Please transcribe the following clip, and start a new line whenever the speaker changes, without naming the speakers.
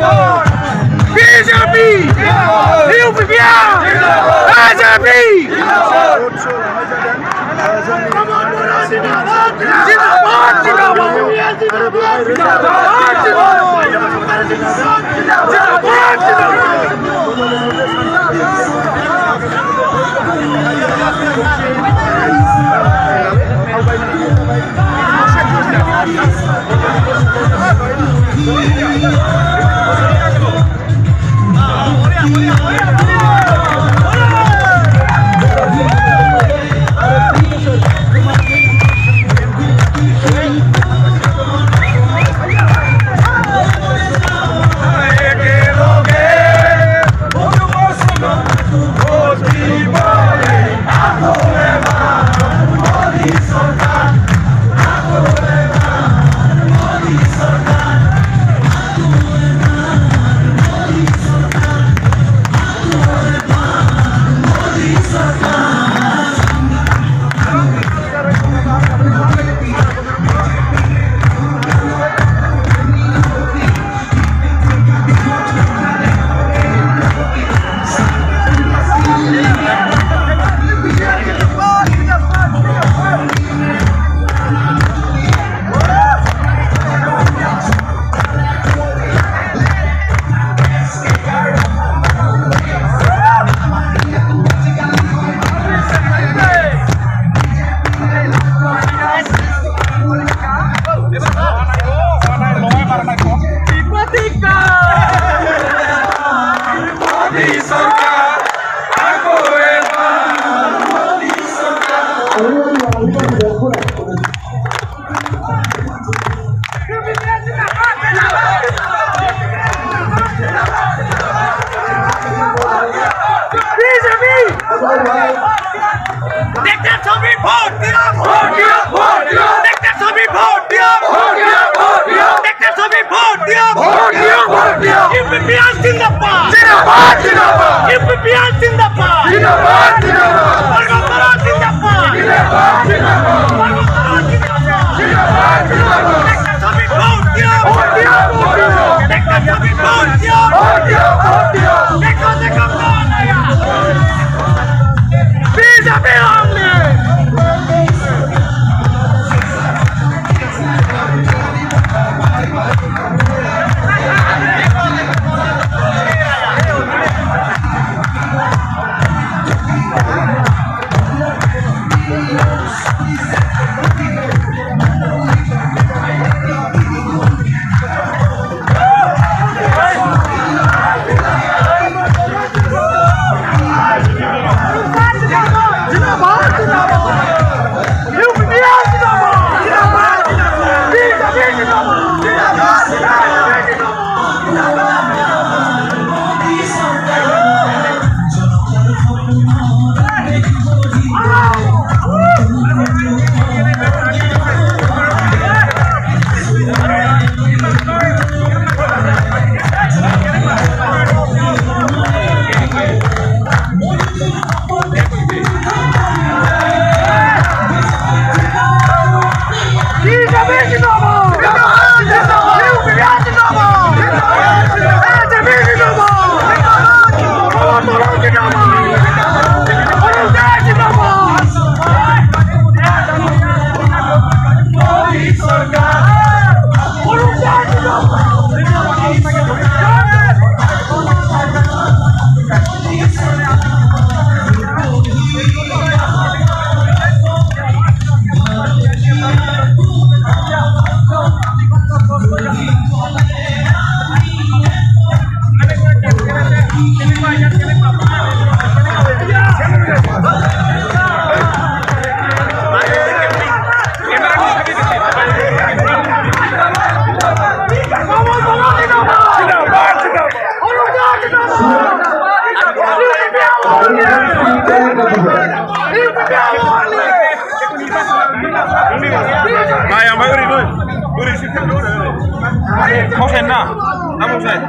BJP! UPP! AJP!
দেখতে ছবি vote দিও ভোট দিও ভোট দিও দেখতে ছবি ভোট দিও ভোট দিও ভোট দিও দেখতে ছবি ভোট দিও ভোট দিও ভোট দিও ইউপিপিএস জিন্দাবাদ জিন্দাবাদ জিন্দাবাদ ইউপিপিএস জিন্দাবাদ জিন্দাবাদ জিন্দাবাদ বর্গমারা জিন্দাবাদ জিন্দাবাদ জিন্দাবাদ বর্গমারা জিন্দাবাদ জিন্দাবাদ জিন্দাবাদ দেখতে ছবি ভোট দিও ভোট দিও ভোট দিও দেখতে ছবি ভোট দিও ভোট দিও ভোট দিও দেখো দেখো কোন আয়া বিজেপি আমলে
Này, mấy cái đi thôi. Tôi đi xin phép nữa. Không xem nào. Không xem.